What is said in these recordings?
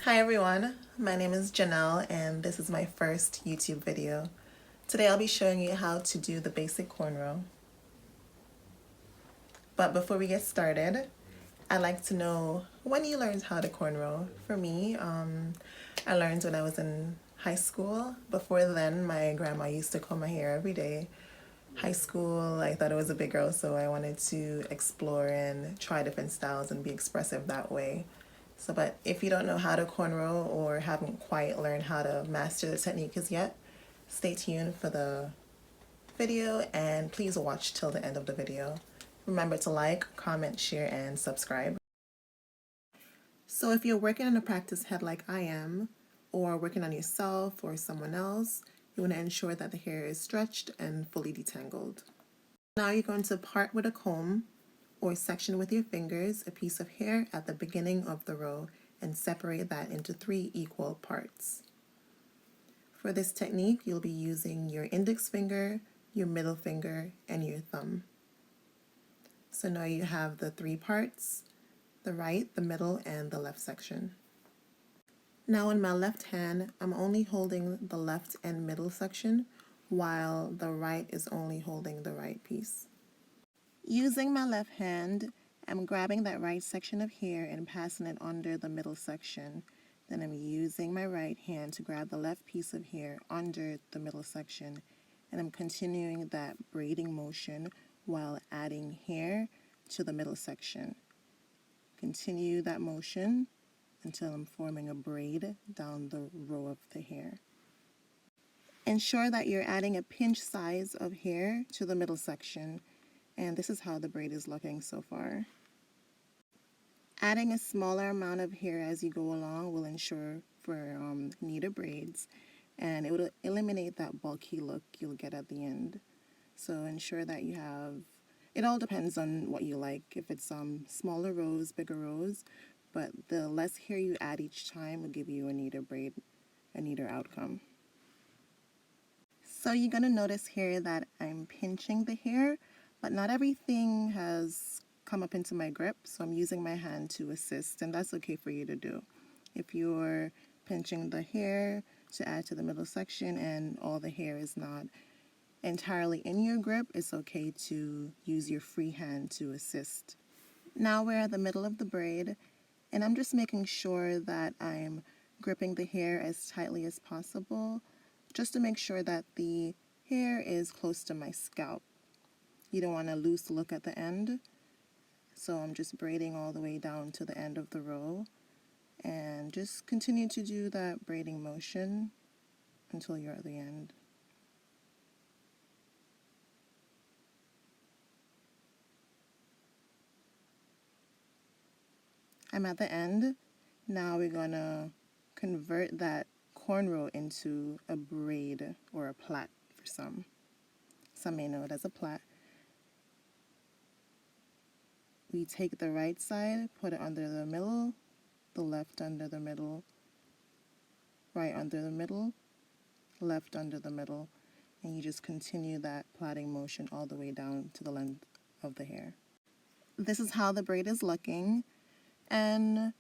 Hi everyone, my name is Jenelle and this is my first YouTube video. Today I'll be showing you how to do the basic cornrow. But before we get started, I'd like to know when you learned how to cornrow. For me, I learned when I was in high school. Before then, my grandma used to comb my hair every day. High school, I thought I was a big girl, so I wanted to explore and try different styles and be expressive that way. But if you don't know how to cornrow or haven't quite learned how to master the technique as yet, stay tuned for the video and please watch till the end of the video. Remember to like, comment, share, and subscribe. So if you're working on a practice head like I am, or working on yourself or someone else, you want to ensure that the hair is stretched and fully detangled. Now you're going to part with a comb or section with your fingers a piece of hair at the beginning of the row and separate that into 3 equal parts. For this technique, you'll be using your index finger, your middle finger, and your thumb. So now you have the 3 parts, the right, the middle, and the left section. Now in my left hand, I'm only holding the left and middle section, while the right is only holding the right piece. Using my left hand, I'm grabbing that right section of hair and passing it under the middle section. Then I'm using my right hand to grab the left piece of hair under the middle section. And I'm continuing that braiding motion while adding hair to the middle section. Continue that motion until I'm forming a braid down the row of the hair. Ensure that you're adding a pinch size of hair to the middle section. And this is how the braid is looking so far. Adding a smaller amount of hair as you go along will ensure for neater braids, and it will eliminate that bulky look you'll get at the end. So ensure that you have, it all depends on what you like, if it's smaller rows, bigger rows, but the less hair you add each time will give you a neater braid, a neater outcome. So you're going to notice here that I'm pinching the hair, but not everything has come up into my grip, so I'm using my hand to assist, and that's okay for you to do. If you're pinching the hair to add to the middle section and all the hair is not entirely in your grip, it's okay to use your free hand to assist. Now we're at the middle of the braid, and I'm just making sure that I'm gripping the hair as tightly as possible, just to make sure that the hair is close to my scalp. You don't want a loose look at the end, so I'm just braiding all the way down to the end of the row, and just continue to do that braiding motion until you're at the end. I'm at the end. Now we're gonna convert that cornrow into a braid or a plait for some. Some may know it as a plait. We take the right side, put it under the middle, the left under the middle, right under the middle, left under the middle, and you just continue that plaiting motion all the way down to the length of the hair. This is how the braid is looking, and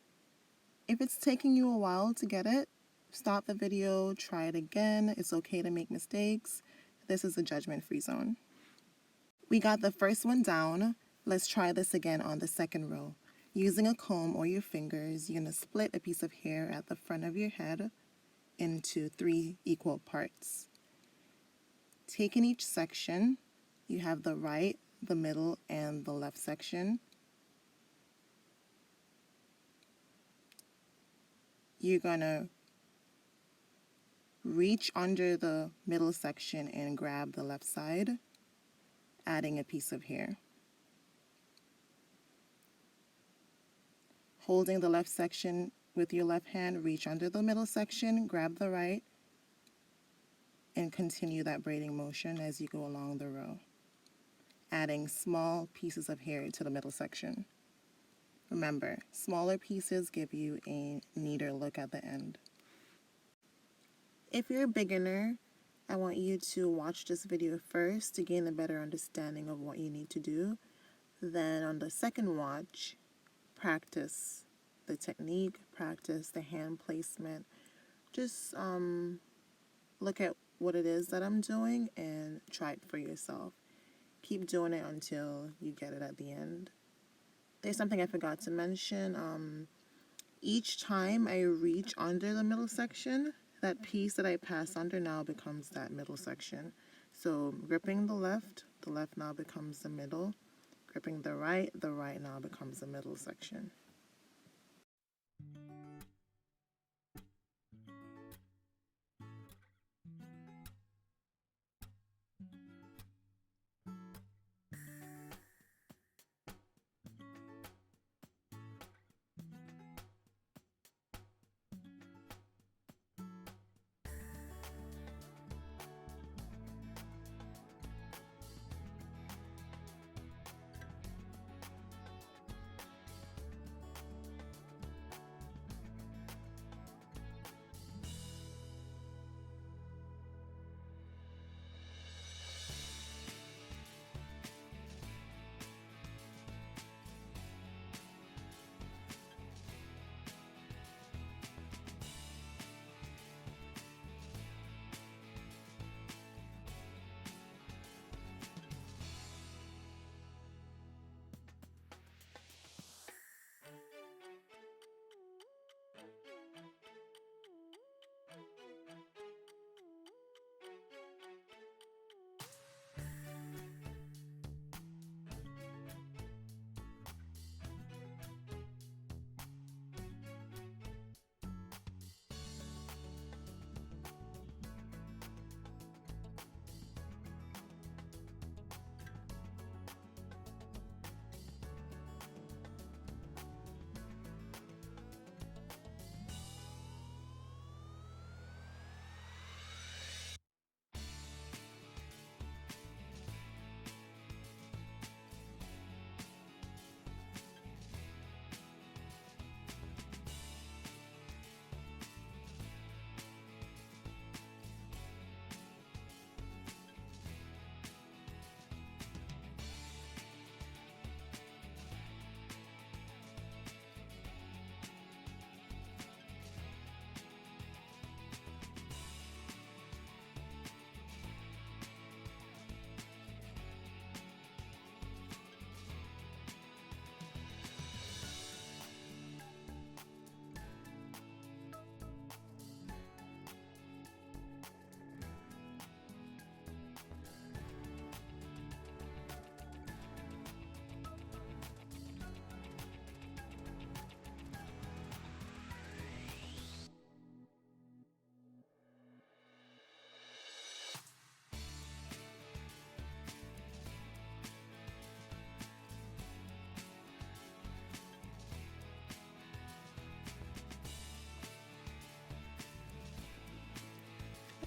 if it's taking you a while to get it, stop the video, try it again. It's okay to make mistakes. This is a judgment-free zone. We got the first one down. Let's try this again on the second row. Using a comb or your fingers, you're going to split a piece of hair at the front of your head into 3 equal parts. Taking each section, you have the right, the middle, and the left section. You're going to reach under the middle section and grab the left side, adding a piece of hair. Holding the left section with your left hand, reach under the middle section, grab the right, and continue that braiding motion as you go along the row, adding small pieces of hair to the middle section. Remember, smaller pieces give you a neater look at the end. If you're a beginner, I want you to watch this video first to gain a better understanding of what you need to do. Then on the second watch, practice the technique, practice the hand placement. Just look at what it is that I'm doing and try it for yourself. Keep doing it until you get it at the end. There's something I forgot to mention. Each time I reach under the middle section, that piece that I pass under now becomes that middle section. So gripping the left now becomes the middle. Gripping the right now becomes the middle section.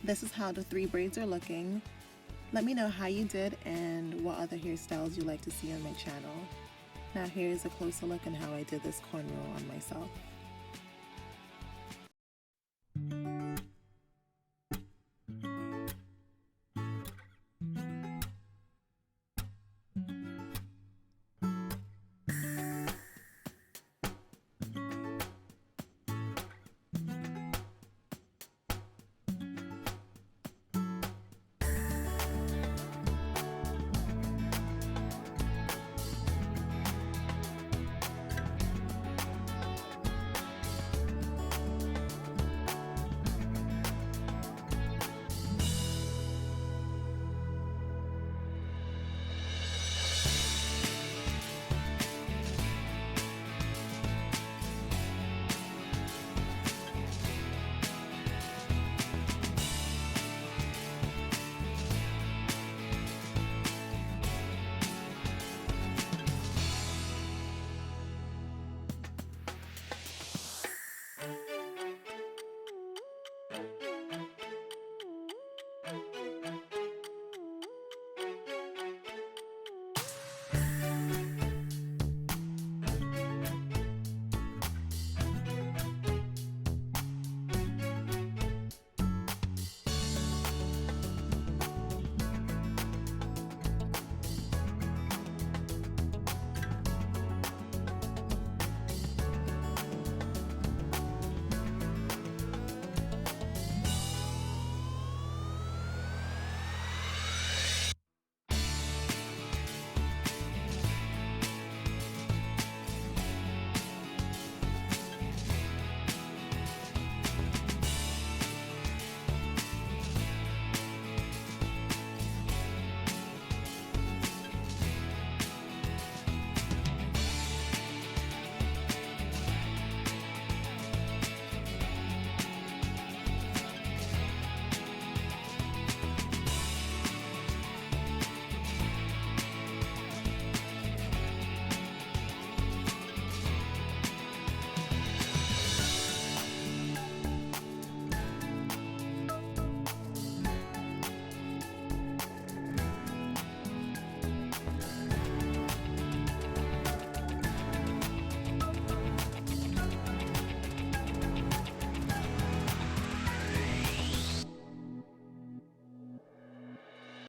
This is how the 3 braids are looking. Let me know how you did and what other hairstyles you like to see on my channel. Now here's a closer look at how I did this cornrow on myself.